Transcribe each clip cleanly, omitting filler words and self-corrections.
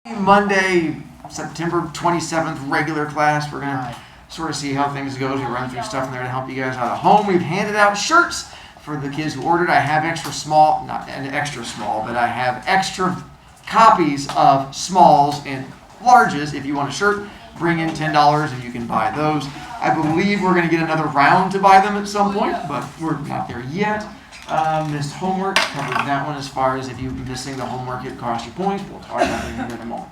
Monday, September 27th, regular class. We're going to sort of see how things go as we run through stuff in there to help you guys out at home. We've handed out shirts for the kids who ordered. I have extra small, not an extra small, but I have extra copies of smalls and larges. If you want a shirt, bring in $10 and you can buy those. I believe we're going to get another round to buy them at some point, but we're not there yet. Missed homework, covered that one as far as if you're missing the homework, it costs you points. We'll talk about it in a moment.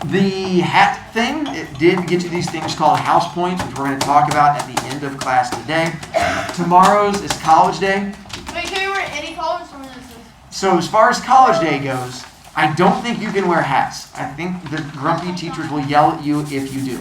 The hat thing, it did get you these things called house points, which we're going to talk about at the end of class today. Tomorrow's is college day. Wait, can you wear any college or is this? So as far as college day goes, I don't think you can wear hats. I think the grumpy teachers will yell at you if you do.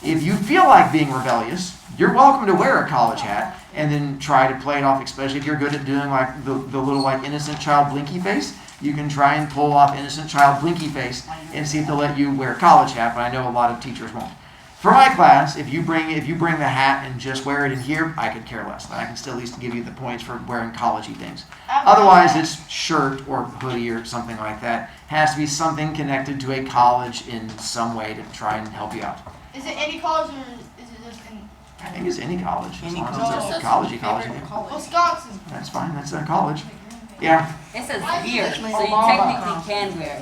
If you feel like being rebellious, you're welcome to wear a college hat and then try to play it off, especially if you're good at doing like the little like innocent child blinky face. You can try and pull off innocent child blinky face and see if they'll let you wear a college hat, but I know a lot of teachers won't. For my class, if you bring the hat and just wear it in here, I could care less. I can still at least give you the points for wearing college-y things. Otherwise, it's shirt or hoodie or something like that. Has to be something connected to a college in some way to try and help you out. Is it any college or is it just any? I think it's any college. As long as college. it's a college-y college. Wisconsin. That's fine. That's a college. Yeah. It says gear, so you technically can wear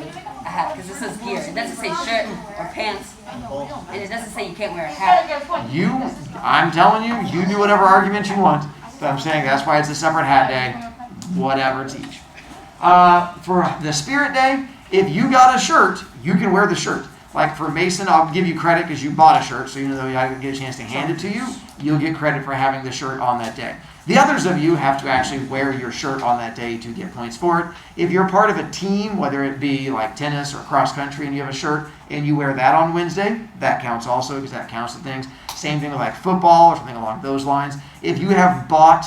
a hat because it says gear. It doesn't say shirt or pants, and it doesn't say you can't wear a hat. I'm telling you, you do whatever argument you want. But I'm saying that's why it's a separate hat day. Whatever, teach. For the Spirit Day, if you got a shirt, you can wear the shirt. Like for Mason, I'll give you credit because you bought a shirt, so even though I didn't get a chance to hand it to you, you'll get credit for having the shirt on that day. The others of you have to actually wear your shirt on that day to get points for it. If you're part of a team, whether it be like tennis or cross country, and you have a shirt and you wear that on Wednesday, that counts also because that counts the things. Same thing with like football or something along those lines. If you have bought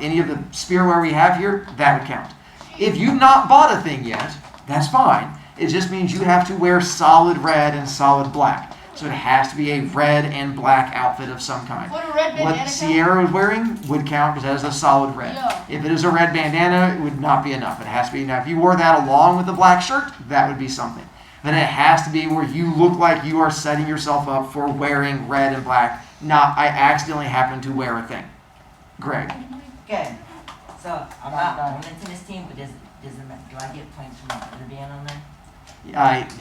any of the spearwear we have here, that would count. If you've not bought a thing yet, that's fine. It just means you have to wear solid red and solid black. So it has to be a red and black outfit of some kind. What Sierra is wearing would count because that is a solid red. Yeah. If it is a red bandana, it would not be enough. It has to be, now if you wore that along with the black shirt, that would be something. Then it has to be where you look like you are setting yourself up for wearing red and black, not I accidentally happen to wear a thing. Greg. Okay, so I'm on the tennis team, but do I get points from being on there?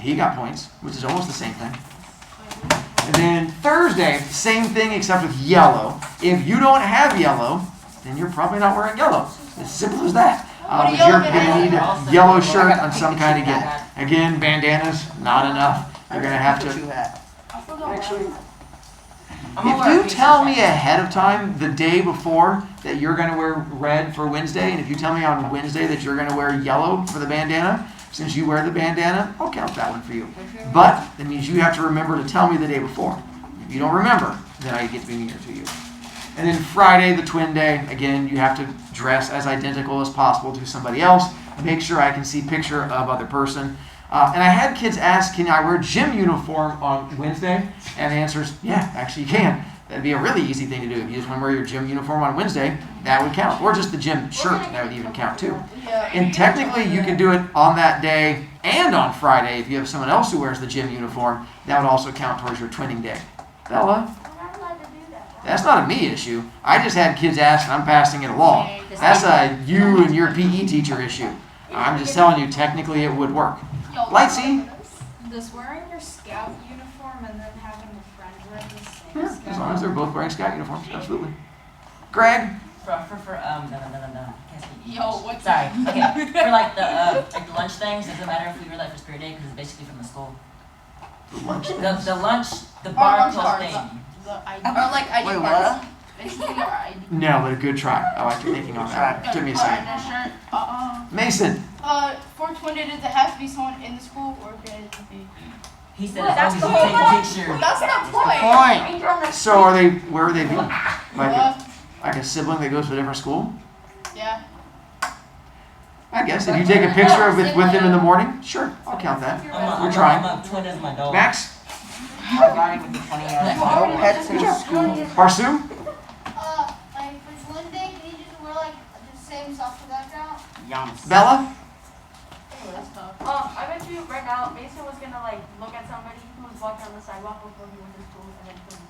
He got points, which is almost the same thing. And then Thursday, same thing except with yellow. If you don't have yellow, then you're probably not wearing yellow. As simple as that. But you're going to need a yellow shirt on some kind of get. Again, bandanas, not enough. You're going to have to. Actually, if you tell me ahead of time, the day before, that you're going to wear red for Wednesday, and if you tell me on Wednesday that you're going to wear yellow for the bandana, since you wear the bandana, I'll count that one for you. But that means you have to remember to tell me the day before. If you don't remember, then I get to be meaner to you. And then Friday, the twin day, again, you have to dress as identical as possible to somebody else. Make sure I can see picture of other person. And I had kids ask, can I wear gym uniform on Wednesday? And the answer is, yeah, actually you can. That'd be a really easy thing to do. If you just want to wear your gym uniform on Wednesday, that would count. Or just the gym shirt, that would even count too. And technically, you can do it on that day and on Friday if you have someone else who wears the gym uniform. That would also count towards your twinning day. Bella? That's not a me issue. I just had kids ask and I'm passing it along. That's a you and your PE teacher issue. I'm just telling you, technically it would work. Lightsy? Does wearing your scout uniform and then having a friend wear the same Yeah, scout? as long as they're both wearing scout uniforms, absolutely. Greg? No. Can't speak. Yo, what's Sorry. Okay, for like the lunch things, does it matter if we wear that for Spirit Day because it's basically from the school? The lunch. The lunch, the bar clothes thing. Or like ID cards. Basically, or ID. No, but a good try. I like your thinking on that. Took me a second. Mason? For twin day, does it have to be someone in the school or can it be? He said as long as you take a picture. That's the point. So are they, where are they being? Like a sibling that goes to a different school? Yeah. I guess. If you take a picture of it with them in the morning, sure, I'll count that. We're trying. I'm twin as my dog. Max? Regarding with the 20 No pets in school. Parsu? Like for Wednesday, can you just wear like the same socks for background? Yum. Bella? I bet you right now, Mason was gonna like look at somebody who was walking on the sidewalk before he went to school and then film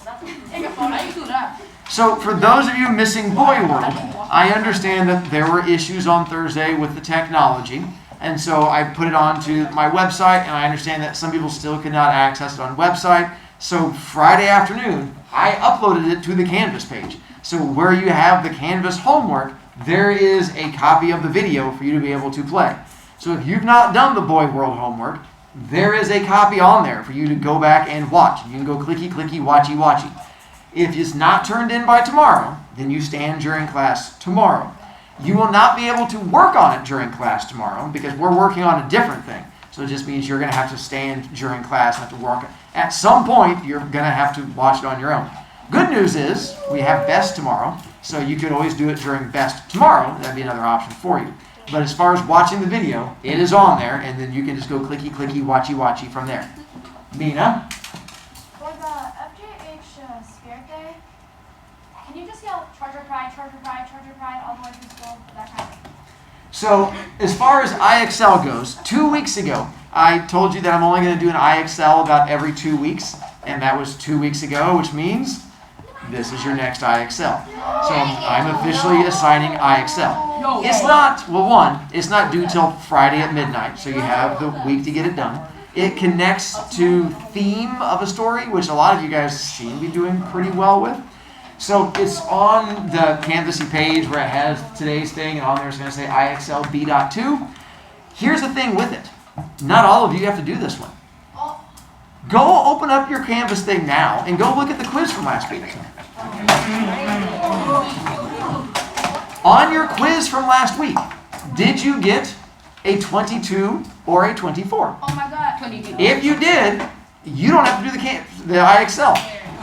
them. Take a photo. I do that. So for those of you missing Boy World, I understand that there were issues on Thursday with the technology. And so I put it onto my website, and I understand that some people still could not access it on website. So Friday afternoon, I uploaded it to the Canvas page. So where you have the Canvas homework, there is a copy of the video for you to be able to play. So if you've not done the Boy World homework, there is a copy on there for you to go back and watch. You can go clicky, clicky, watchy, watchy. If it's not turned in by tomorrow, then you stand during class tomorrow. You will not be able to work on it during class tomorrow because we're working on a different thing. So it just means you're going to have to stand during class and have to work. At some point, you're going to have to watch it on your own. Good news is we have best tomorrow, so you could always do it during best tomorrow. That'd be another option for you. But as far as watching the video, it is on there, and then you can just go clicky, clicky, watchy, watchy from there. Mina? For the FJH Spirit Day, can you just yell Charger Pride, Charger Pride, Charger Pride all the way through school? That kind of thing. So as far as IXL goes, 2 weeks ago, I told you that I'm only going to do an IXL about every 2 weeks, and that was 2 weeks ago, which means this is your next IXL. So I'm officially assigning IXL. It's not, well, one, it's not due till Friday at midnight, so you have the week to get it done. It connects to theme of a story, which a lot of you guys seem to be doing pretty well with. So it's on the Canvassy page where it has today's thing, and on there it's going to say IXL B.2. Here's the thing with it. Not all of you have to do this one. Go open up your Canvas thing now and go look at the quiz from last week. On your quiz from last week, did you get a 22 or a 24? Oh my God. 22. If you did, you don't have to do the IXL.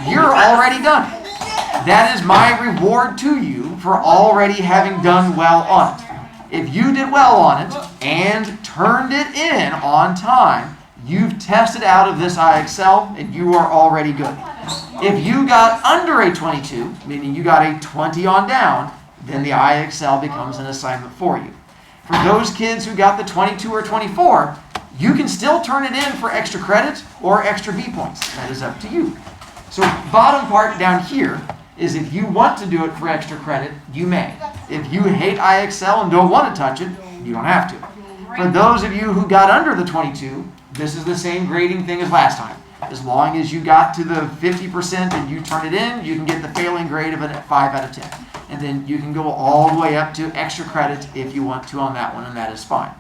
You're already done. That is my reward to you for already having done well on it. If you did well on it and turned it in on time, you've tested out of this IXL and you are already good. If you got under a 22, meaning you got a 20 on down, then the IXL becomes an assignment for you. For those kids who got the 22 or 24, you can still turn it in for extra credit or extra B points. That is up to you. So bottom part down here is if you want to do it for extra credit, you may. If you hate IXL and don't want to touch it, you don't have to. For those of you who got under the 22, this is the same grading thing as last time. As long as you got to the 50% and you turn it in, you can get the failing grade of a 5 out of 10. And then you can go all the way up to extra credit if you want to on that one, and that is fine.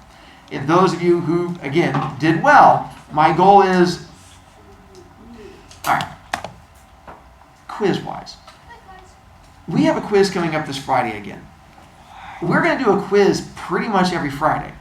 If those of you who, again, did well, my goal is, all right, quiz-wise. We have a quiz coming up this Friday again. We're going to do a quiz pretty much every Friday.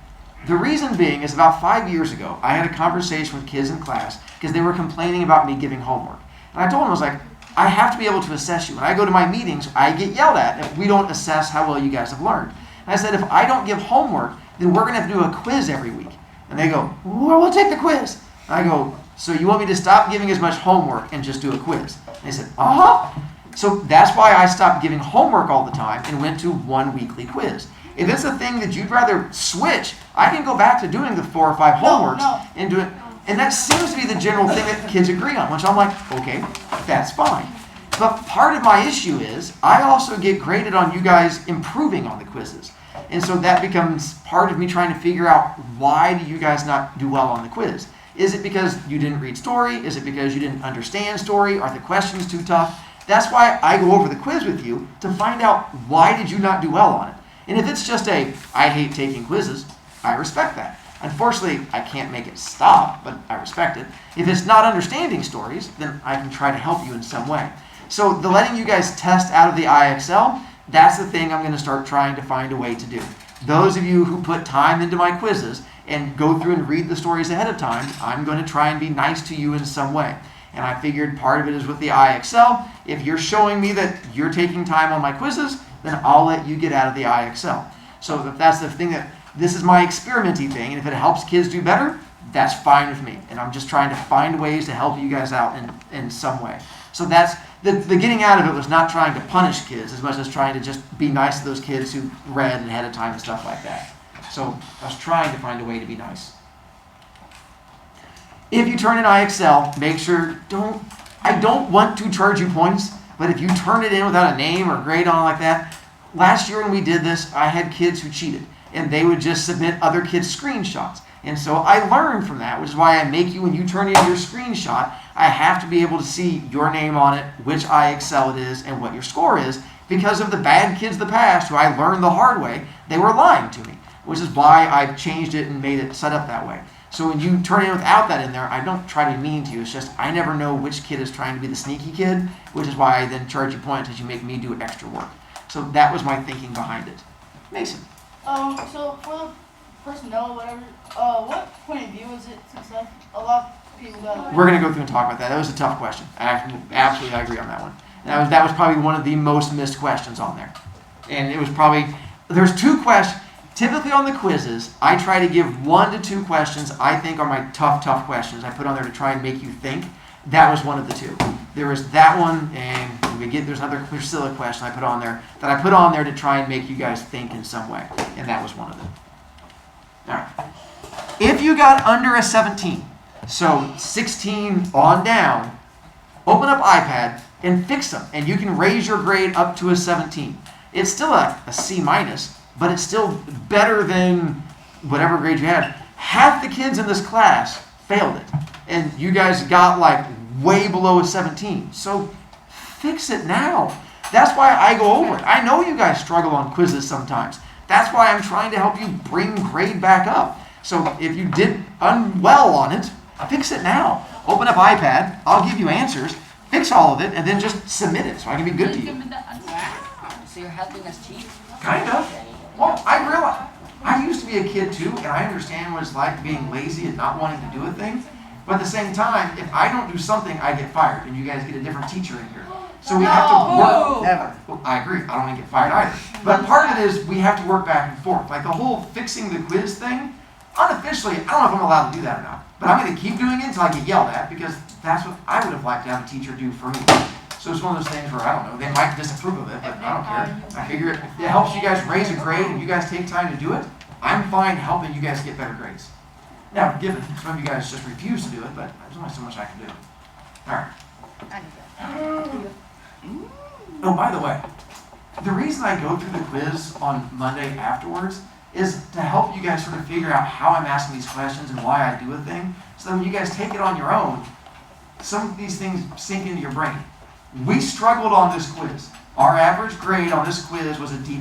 The reason being is about 5 years ago, I had a conversation with kids in class because they were complaining about me giving homework. And I told them, I was like, I have to be able to assess you. When I go to my meetings, I get yelled at if we don't assess how well you guys have learned. And I said, if I don't give homework, then we're going to have to do a quiz every week. And they go, well, we'll take the quiz. And I go, so you want me to stop giving as much homework and just do a quiz? And they said, uh-huh. So that's why I stopped giving homework all the time and went to one weekly quiz. If it's a thing that you'd rather switch, I can go back to doing the 4 or 5 homeworks and do it. And that seems to be the general thing that kids agree on, which I'm like, okay, that's fine. But part of my issue is I also get graded on you guys improving on the quizzes. And so that becomes part of me trying to figure out, why do you guys not do well on the quiz? Is it because you didn't read story? Is it because you didn't understand story? Are the questions too tough? That's why I go over the quiz with you to find out, why did you not do well on it? And if it's just I hate taking quizzes, I respect that. Unfortunately, I can't make it stop, but I respect it. If it's not understanding stories, then I can try to help you in some way. So the letting you guys test out of the IXL, that's the thing I'm going to start trying to find a way to do. Those of you who put time into my quizzes and go through and read the stories ahead of time, I'm going to try and be nice to you in some way. And I figured part of it is with the IXL. If you're showing me that you're taking time on my quizzes, then I'll let you get out of the IXL. So if that's the thing, that this is my experimenting thing, and if it helps kids do better, that's fine with me. And I'm just trying to find ways to help you guys out in some way. So that's the getting out of it was not trying to punish kids as much as trying to just be nice to those kids who read ahead of time and stuff like that. So I was trying to find a way to be nice. If you turn in IXL, make sure, I don't want to charge you points, but if you turn it in without a name or grade on it like that, last year when we did this, I had kids who cheated, and they would just submit other kids' screenshots. And so I learned from that, which is why I make you, when you turn in your screenshot, I have to be able to see your name on it, which IXL it is, and what your score is, because of the bad kids of the past who I learned the hard way, they were lying to me, which is why I changed it and made it set up that way. So when you turn it in without that in there, I don't try to be mean to you. It's just I never know which kid is trying to be the sneaky kid, which is why I then charge you points as you make me do extra work. So that was my thinking behind it. Mason. So for the personnel or whatever, what point of view is it? Since like a lot of people got. We're going to go through and talk about that. That was a tough question. Absolutely, I agree on that one. That was probably one of the most missed questions on there. And it was probably, there's 2 questions. Typically on the quizzes, I try to give 1 to 2 questions I think are my tough questions. I put on there to try and make you think. That was one of the 2. There was that one, and there's another Priscilla question I put on there that I put on there to try and make you guys think in some way. And that was one of them. All right. If you got under a 17, so 16 on down, open up iPad and fix them. And you can raise your grade up to a 17. It's still a C minus, but it's still better than whatever grade you had. Half the kids in this class failed it. And you guys got like way below a 17. So fix it now. That's why I go over it. I know you guys struggle on quizzes sometimes. That's why I'm trying to help you bring grade back up. So if you did unwell on it, fix it now. Open up iPad. I'll give you answers. Fix all of it, and then just submit it so I can be good to you. Wow. So you're helping us cheat? Kind of. Well, I realize I used to be a kid too, and I understand what it's like being lazy and not wanting to do a thing. But at the same time, if I don't do something, I get fired, and you guys get a different teacher in here. So we have to work. Never. Well, I agree. I don't want to get fired either. But part of it is we have to work back and forth. Like the whole fixing the quiz thing, unofficially, I don't know if I'm allowed to do that or not. But I'm going to keep doing it until I get yelled at because that's what I would have liked to have a teacher do for me. So it's one of those things where, I don't know, they might disapprove of it, but I don't care. I figure it helps you guys raise a grade and you guys take time to do it. I'm fine helping you guys get better grades. Now, given some of you guys just refuse to do it, but there's only so much I can do. All right. Oh, by the way, the reason I go through the quiz on Monday afterwards is to help you guys sort of figure out how I'm asking these questions and why I do a thing, so that when you guys take it on your own, some of these things sink into your brain. We struggled on this quiz. Our average grade on this quiz was a D+.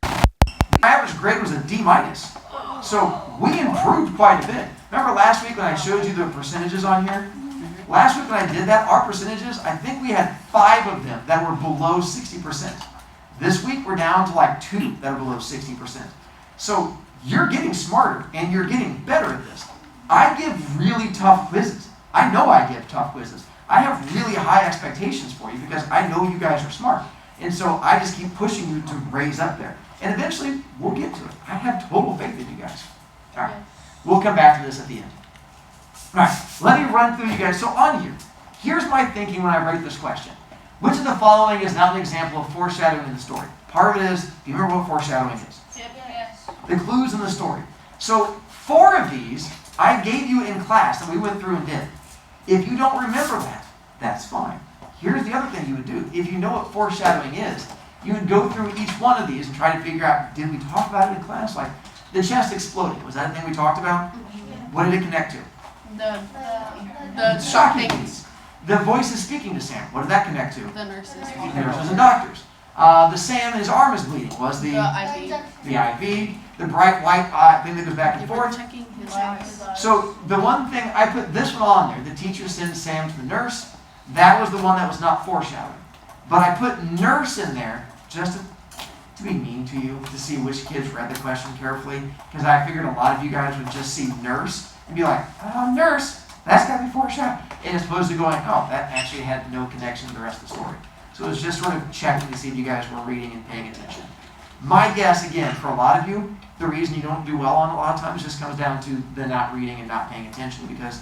The average grade was a D-. So we improved quite a bit. Remember last week when I showed you the percentages on here? Last week when I did that, our percentages, I think we had 5 of them that were below 60%. This week we're down to like 2 that are below 60%. So you're getting smarter and you're getting better at this. I give really tough quizzes. I know I give tough quizzes. I have really high expectations for you because I know you guys are smart. And so I just keep pushing you to raise up there. And eventually we'll get to it. I have total faith in you guys. All right. We'll come back to this at the end. All right. Let me run through you guys. So on here, here's my thinking when I write this question. Which of the following is not an example of foreshadowing in the story? Part of it is, do you remember what foreshadowing is? Yes. The clues in the story. So 4 of these I gave you in class that we went through and did. If you don't remember that, that's fine. Here's the other thing you would do. If you know what foreshadowing is, you would go through each one of these and try to figure out, did we talk about it in class? Like, the chest exploding, was that a thing we talked about? What did it connect to? The Shocking things. The voice is speaking to Sam. What did that connect to? The nurses. The nurses and doctors. The Sam, his arm is bleeding. Was the IV, the bright white thing that goes back and forth. Checking his eyes. So the one thing, I put this one on there. The teacher sends Sam to the nurse. That was the one that was not foreshadowing. But I put nurse in there just to be mean to you, to see which kids read the question carefully. Because I figured a lot of you guys would just see nurse and be like, oh, nurse, that's got to be foreshadowing. And as opposed to going, oh, that actually had no connection to the rest of the story. So it was just sort of checking to see if you guys were reading and paying attention. My guess, again, for a lot of you, the reason you don't do well on it a lot of times just comes down to the not reading and not paying attention because,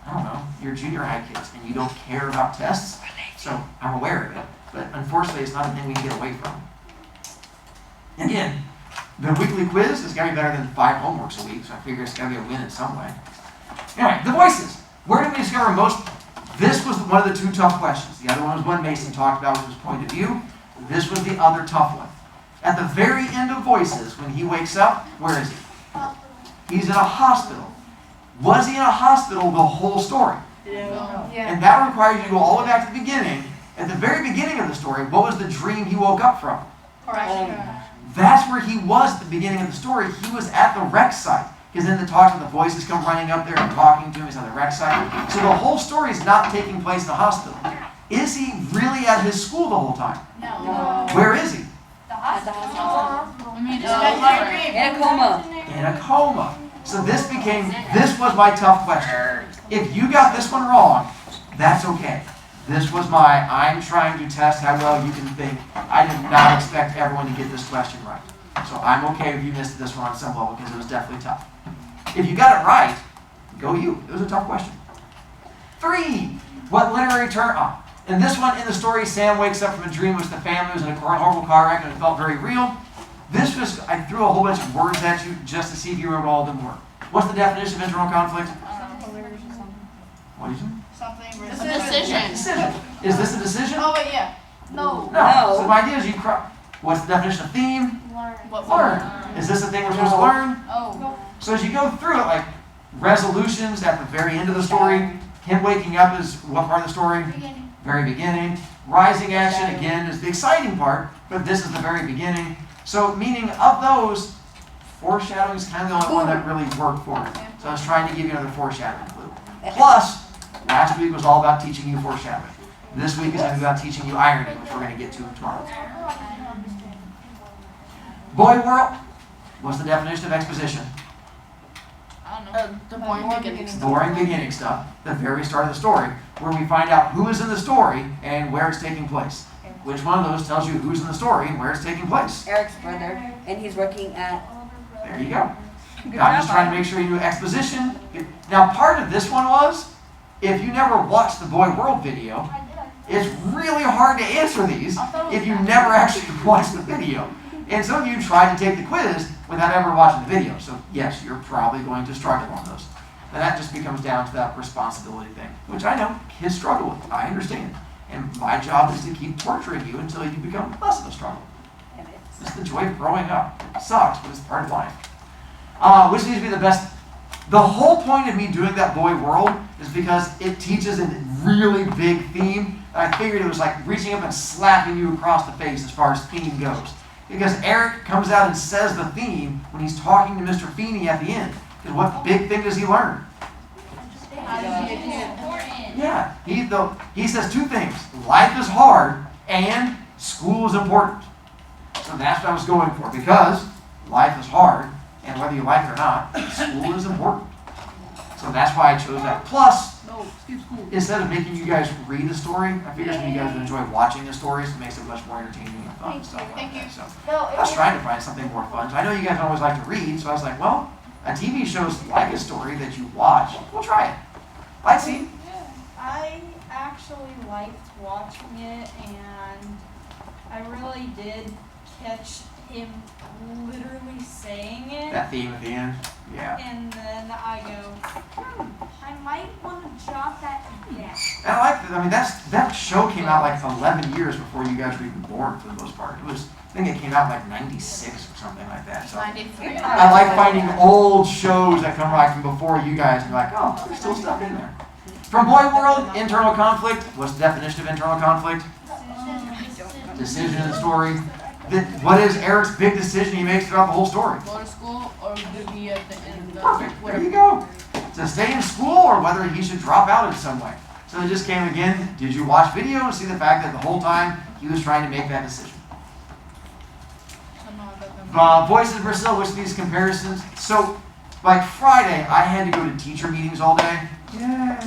I don't know, you're junior high kids and you don't care about tests. So I'm aware of it. But unfortunately, it's not a thing we can get away from. Again, The weekly quiz has got to be better than 5 homeworks a week, so I figure it's got to be a win in some way. Anyway, the voices. Where did we discover most? This was one of the 2 tough questions. The other one was one Mason talked about, which was point of view. This was the other tough one. At the very end of voices, when he wakes up, where is he? He's in a hospital. Was he in a hospital the whole story? No. And that requires you to go all the way back to the beginning. At the very beginning of the story, what was the dream he woke up from? That's where he was at the beginning of the story. He was at the rec site. Because then the talks with the voices come running up there and talking to him. He's on the rec site. So the whole story is not taking place in the hospital. Is he really at his school the whole time? No. Where is he? At the hospital. In In a coma. In a coma. So this was my tough question. If you got this one wrong, that's okay. This was I'm trying to test how well you can think. I did not expect everyone to get this question right. So I'm okay if you missed this one on some level because it was definitely tough. If you got it right, go you. It was a tough question. 3. What literary term? In this one, in the story, Sam wakes up from a dream in which the family was in a horrible car wreck and it felt very real. This was, I threw a whole bunch of words at you just to see if you remember all of them were. What's the definition of internal conflict? What is it? Something. It's a decision. Decision. Is this a decision? Oh wait, yeah. No. No. So my idea is you what's the definition of theme? Learn. Is this a thing we're supposed to learn? Oh. So as you go through it, like resolutions at the very end of the story, him waking up is what part of the story? Beginning. Very beginning. Rising action, again, is the exciting part, but this is the very beginning. So meaning of those, foreshadowing is kind of the only one that really worked for me. So I was trying to give you another foreshadowing clue. Plus, last week was all about teaching you foreshadowing. This week is going to be about teaching you irony, which we're going to get to tomorrow. Boy World. What's the definition of exposition? I don't know. The boring beginning stuff. Boring beginning stuff. The very start of the story, where we find out who is in the story and where it's taking place. Which one of those tells you who's in the story and where it's taking place? Eric's brother, and he's working at. There you go. I'm just trying to make sure you knew exposition. Now, part of this one was, if you never watched the Boy World video, it's really hard to answer these if you never actually watched the video. And some of you tried to take the quiz without ever watching the video. So yes, you're probably going to struggle on those. And that just becomes down to that responsibility thing, which I know kids struggle with. I understand. And my job is to keep torturing you until you become less of a struggle. It's the joy of growing up. It sucks, but it's part of life. Which needs to be the best. The whole point of me doing that Boy World is because it teaches a really big theme. And I figured it was like reaching up and slapping you across the face as far as theme goes. Because Eric comes out and says the theme when he's talking to Mr. Feeney at the end. Because what big thing does he learn? Yeah, he says 2 things. Life is hard and school is important. So that's what I was going for. Because life is hard, and whether you like it or not, school is important. So that's why I chose that. Plus, instead of making you guys read the story, I figured you guys would enjoy watching the stories. It makes it much more entertaining and fun and stuff like that. So I was trying to find something more fun. So I know you guys always like to read, so I was like, well, a TV show's like a story that you watch. We'll try it. Lexi? I actually liked watching it, and I really did catch him literally saying it. That theme at the end? Yeah. And then I go, I might want to jot that down. And I like that. I mean, that show came out like 11 years before you guys were even born for the most part. I think it came out in like 96 or something like that. So 93. I like finding old shows that come like from before you guys and be like, oh, there's still stuff in there. From Boy World, internal conflict. What's the definition of internal conflict? Decision in the story. What is Eric's big decision he makes throughout the whole story? Go to school or be at the end of the Perfect. There you go. To stay in school or whether he should drop out in some way. So it just came again. Did you watch video and see the fact that the whole time he was trying to make that decision? Voices Brazil, which of these comparisons? So, like Friday, I had to go to teacher meetings all day. Yay.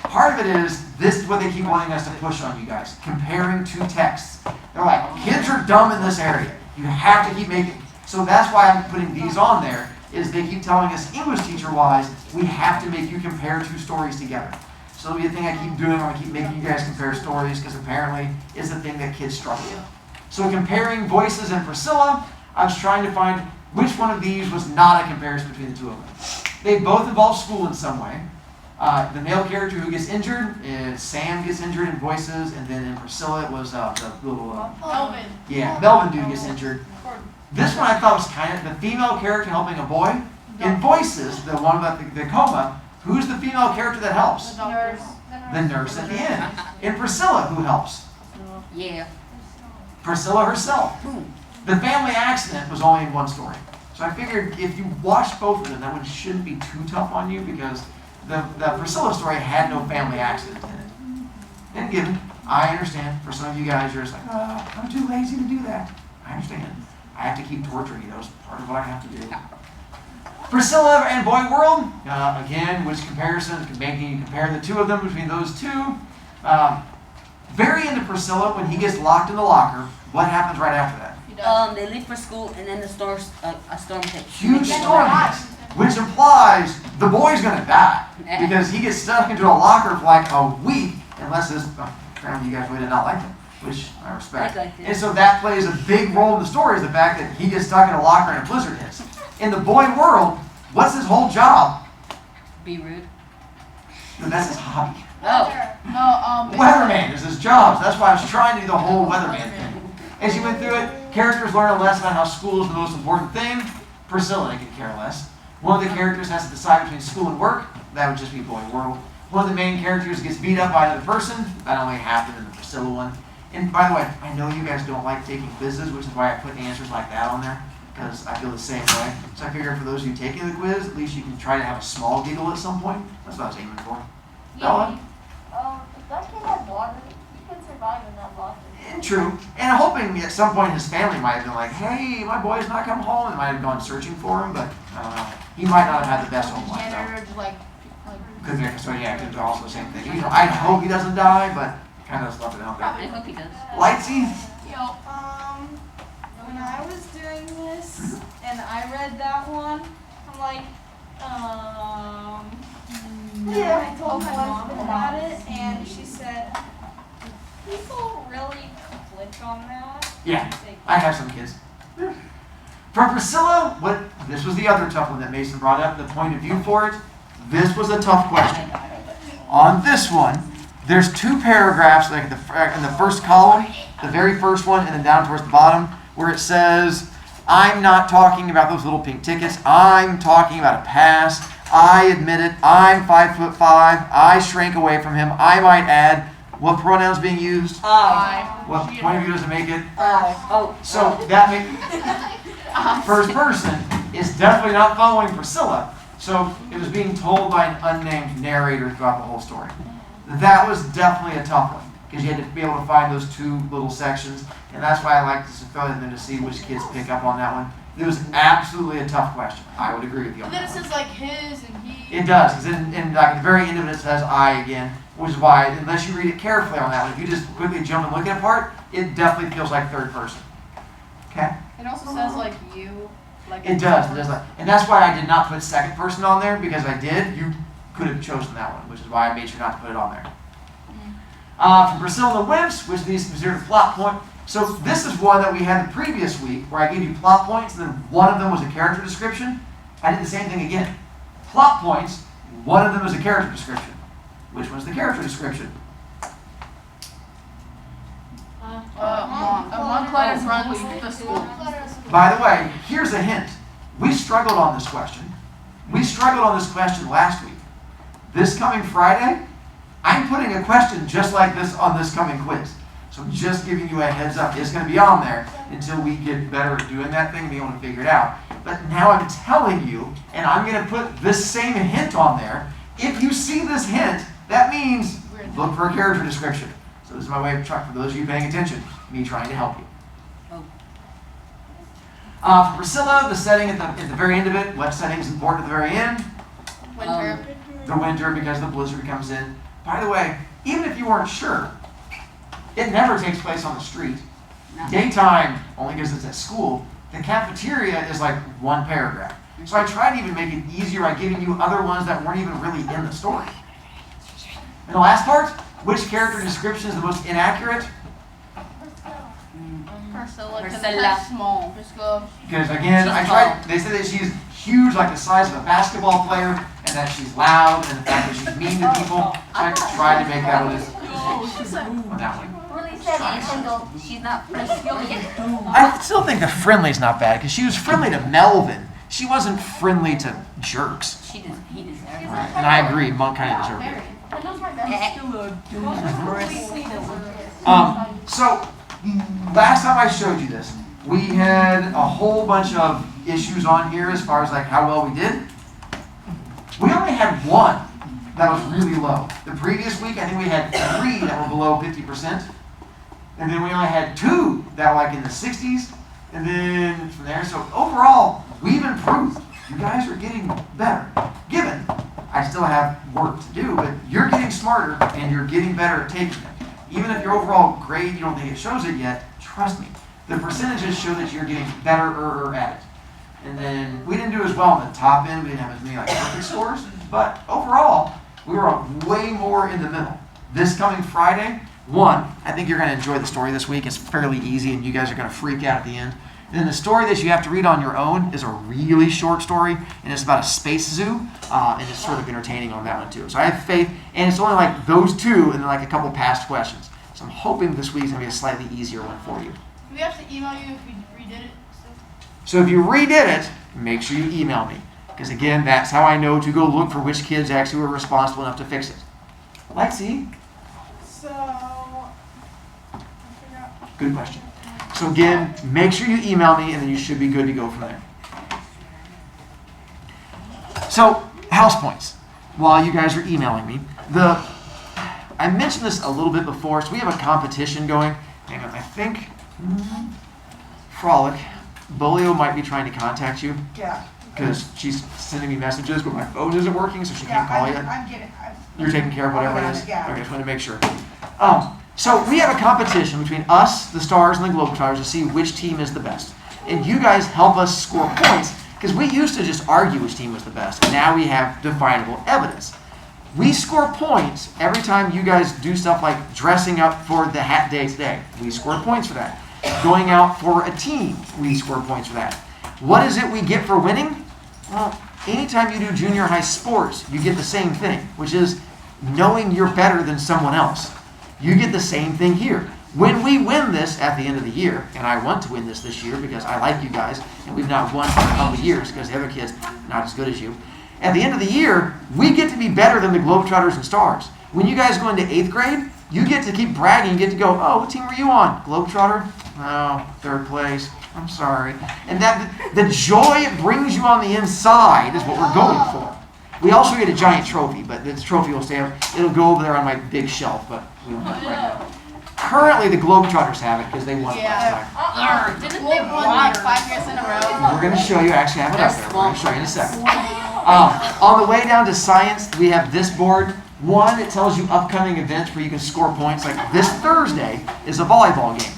Part of it is, this is what they keep wanting us to push on you guys. Comparing 2 texts. They're like, kids are dumb in this area. You have to keep making. So that's why I'm putting these on there, is they keep telling us, English teacher-wise, we have to make you compare 2 stories together. So it'll be a thing I keep doing. I'm going to keep making you guys compare stories, because apparently it's the thing that kids struggle with. So comparing Voices and Priscilla, I was trying to find which one of these was not a comparison between the two of them? They both involve school in some way. The male character who gets injured is Sam gets injured in Voices, and then in Priscilla it was the little Melvin. yeah, Melvin dude gets injured. This one I thought was kind of the female character helping a boy. In Voices, the one about the coma, who's the female character that helps? Nurse. The nurse at the end. In Priscilla, who helps? Yeah. Priscilla herself. The family accident was only in one story. So I figured if you watched both of them, that one shouldn't be too tough on you because the Priscilla story had no family accident in it. And given, I understand, for some of you guys, you're just like, I'm too lazy to do that. I understand. I have to keep torturing you. That was part of what I have to do. Priscilla and Boy World, again, which comparison, making you compare the two of them between those two. Very into Priscilla, when he gets locked in the locker, what happens right after that? They leave for school and then a storm hits. Huge storm hits, which implies the boy's gonna die because he gets stuck into a locker for like a week, unless this, apparently you guys really did not like him, which I respect. I liked it. And so that plays a big role in the story, is the fact that he gets stuck in a locker and a blizzard hits. In the boy world, what's his whole job? Be rude. No, that's his hobby. Oh. No, Weatherman is his job, so that's why I was trying to do the whole weatherman thing. As you went through it, characters learn a lesson about how school is the most important thing. Priscilla, they could care less. One of the characters has to decide between school and work. That would just be Boy World. One of the main characters gets beat up by another person. That only happened in the Priscilla one. And by the way, I know you guys don't like taking quizzes, which is why I put answers like that on there, because I feel the same way. So I figured for those of you taking the quiz, at least you can try to have a small giggle at some point. That's what I was aiming for. Bella? If that kid had water, he could survive in that locker. True. And I'm hoping at some point his family might have been like, hey, my boy's not come home, and might have gone searching for him, but I don't know. He might not have had the best home life, though. janitor, like Could be, so yeah, could be also the same thing. You know, I hope he doesn't die, but kind of just left it out there. I hope he does. Lightsy? When I was doing this and I read that one, I'm like, Yeah. I told my mom about it and she said, people really click on that. Yeah, I have some kids. For Priscilla, this was the other tough one that Mason brought up, the point of view for it. This was a tough question. On this one, there's two paragraphs like in the first column, the very first one, and then down towards the bottom, where it says, I'm not talking about those little pink tickets. I'm talking about a past. I admit it. I'm 5'5". I shrank away from him. I might add, what pronoun's being used? What point of view does it make it? Oh. So that first person is definitely not following Priscilla. So it was being told by an unnamed narrator throughout the whole story. That was definitely a tough one because you had to be able to find those two little sections, and that's why I like to throw it in there to see which kids pick up on that one. It was absolutely a tough question. I would agree with you on And then that it one. says like his and he. It does, because in like at the very end of it, it says I again, which is why, unless you read it carefully on that one, if you just quickly jump and look at a part, it definitely feels like third person. Okay? It also says like you. Like It does. And that's why I did not put second person on there, because I did, you could have chosen that one, which is why I made sure not to put it on there. From Priscilla and the Wimps, which needs to consider the plot point. So this is one that we had the previous week, where I gave you plot points, and then one of them was a character description. I did the same thing again. Plot points, one of them was a character description. Which one's the character description? Montclair runs the school. By the way, here's a hint. We struggled on this question. We struggled on this question last week. This coming Friday, I'm putting a question just like this on this coming quiz. So I'm just giving you a heads up. It's going to be on there until we get better at doing that thing and be able to figure it out. But now I'm telling you, and I'm going to put this same hint on there. If you see this hint, that means look for a character description. So this is my way of trying, for those of you paying attention, me trying to help you. For Priscilla, the setting at the very end of it, what setting is important at the very end? Winter. The winter, because the blizzard comes in. By the way, even if you weren't sure, it never takes place on the street. No. Daytime, only because it's at school. The cafeteria is like one paragraph. So I tried to even make it easier by giving you other ones that weren't even really in the story. And the last part, which character description is the most inaccurate? Priscilla. Priscilla. Small. Priscilla. Because again, I tried. They said that she's huge, like the size of a basketball player, and that she's loud, and the fact that she's mean to people. So I tried to make that on that one. Really said even though she's not Brazilian. I still think the friendly's not bad because she was friendly to Melvin. She wasn't friendly to jerks. He deserves it. And I agree, Monk kind of deserved it. So last time I showed you this, we had a whole bunch of issues on here as far as like how well we did. We only had one that was really low. The previous week, I think we had 3 that were below 50%. And then we only had 2 that were like in the 60s. And then from there, so overall, we've improved. You guys are getting better. Given I still have work to do, but you're getting smarter and you're getting better at taking it. Even if your overall grade, you don't think it shows it yet, trust me. The percentages show that you're getting better at it. And then we didn't do as well on the top end. We didn't have as many like perfect scores. But overall, we were way more in the middle. This coming Friday, I think you're going to enjoy the story this week. It's fairly easy and you guys are going to freak out at the end. And then the story that you have to read on your own is a really short story, and it's about a space zoo, and it's sort of entertaining on that one too. So I have faith, and it's only like those 2 and then like a couple past questions. So I'm hoping this week's going to be a slightly easier one for you. Do we have to email you if we redid it? So if you redid it, make sure you email me. Because again, that's how I know to go look for which kids actually were responsible enough to fix it. Lexi? So, I forgot. Good question. So again, make sure you email me and then you should be good to go from there. So, house points. While you guys are emailing me, I mentioned this a little bit before, so we have a competition going. Hang on, I think Frolic, Bolio might be trying to contact you. Yeah. Because she's sending me messages, but my phone isn't working, so she can't call you. I'm getting. You're taking care of whatever it is? Yeah. Okay, just wanted to make sure. So we have a competition between us, the Stars, and the Globetrotters to see which team is the best. And you guys help us score points, because we used to just argue which team was the best. And now we have definable evidence. We score points every time you guys do stuff like dressing up for the hat day today. We score points for that. Going out for a team, we score points for that. What is it we get for winning? Well, anytime you do junior high sports, you get the same thing, which is knowing you're better than someone else. You get the same thing here. When we win this at the end of the year, and I want to win this year because I like you guys, and we've not won for a couple of years because the other kids not as good as you. At the end of the year, we get to be better than the Globetrotters and Stars. When you guys go into 8th grade, you get to keep bragging. You get to go, oh, what team were you on? Globetrotter? Oh, 3rd place. I'm sorry. And that the joy it brings you on the inside is what we're going for. We also get a giant trophy, but this trophy will stay up. It'll go over there on my big shelf, but we don't have it right now. Currently, the Globetrotters have it because they won it last time. Didn't they won like 5 years in a row? We're going to show you. Actually, I have it up there. We're going to show you in a second. On the way down to science, we have this board. One, it tells you upcoming events where you can score points. Like this Thursday is a volleyball game.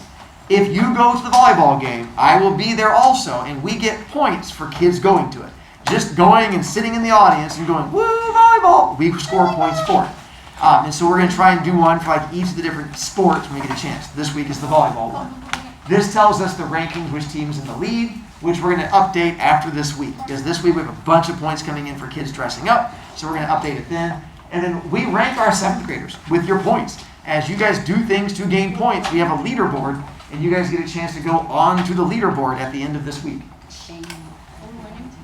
If you go to the volleyball game, I will be there also, and we get points for kids going to it. Just going and sitting in the audience and going, woo, volleyball, we score points for it. And so we're going to try and do one for like each of the different sports when we get a chance. This week is the volleyball one. This tells us the rankings, which team's in the lead, which we're going to update after this week. Because this week we have a bunch of points coming in for kids dressing up, so we're going to update it then. And then we rank our 7th graders with your points. As you guys do things to gain points, we have a leaderboard, and you guys get a chance to go on to the leaderboard at the end of this week.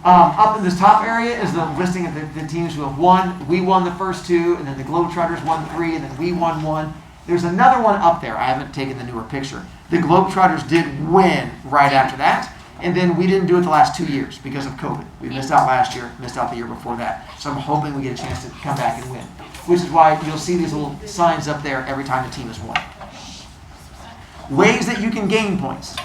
Up in this top area is the listing of the teams who have won. We won the first 2, and then the Globetrotters won 3, and then we won 1. There's another one up there. I haven't taken the newer picture. The Globetrotters did win right after that, and then we didn't do it the last 2 years because of COVID. We missed out last year, missed out the year before that. So I'm hoping we get a chance to come back and win, which is why you'll see these little signs up there every time the team has won. Ways that you can gain points.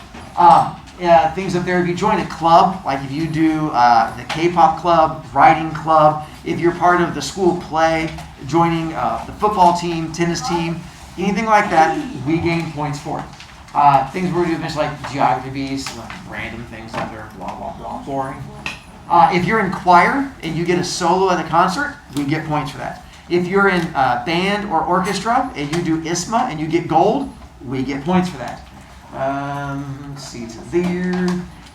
Things up there, if you join a club, like if you do the K-pop club, writing club, if you're part of the school play, joining the football team, tennis team, anything like that, we gain points for it. Things we're doing, like geographies, like random things that are blah, blah, blah, boring. If you're in choir and you get a solo at a concert, we get points for that. If you're in band or orchestra and you do ISMA and you get gold, we get points for that. Let's see, it's there.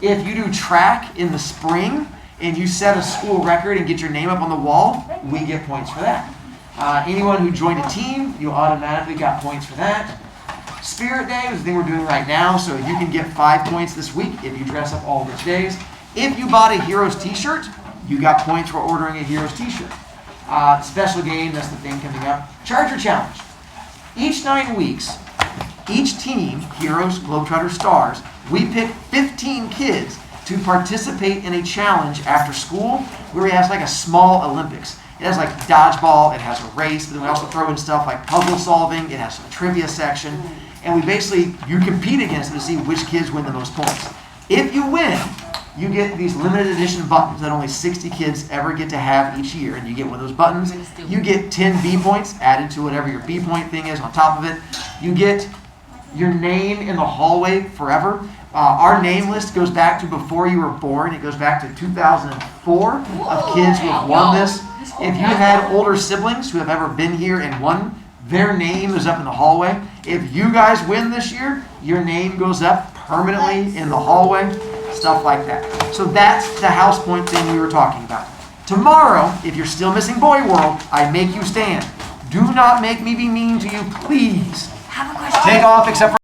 If you do track in the spring and you set a school record and get your name up on the wall, we get points for that. Anyone who joined a team, you automatically got points for that. Spirit Day is the thing we're doing right now, so you can get 5 points this week if you dress up all those days. If you bought a Heroes t-shirt, you got points for ordering a Heroes t-shirt. Special game, that's the thing coming up. Charger Challenge. Each 9 weeks, each team, Heroes, Globetrotters, Stars, we pick 15 kids to participate in a challenge after school where we have like a small Olympics. It has like dodgeball, it has a race, but then we also throw in stuff like puzzle solving, it has a trivia section, and you compete against them to see which kids win the most points. If you win, you get these limited edition buttons that only 60 kids ever get to have each year, and you get one of those buttons. You get 10 B points added to whatever your B point thing is on top of it. You get your name in the hallway forever. Our name list goes back to before you were born. It goes back to 2004 of kids who have won this. If you had older siblings who have ever been here and won, their name is up in the hallway. If you guys win this year, your name goes up permanently in the hallway. Stuff like that. So that's the house point thing we were talking about. Tomorrow, if you're still missing Boy World, I make you stand. Do not make me be mean to you, please. Have a question. Take off except for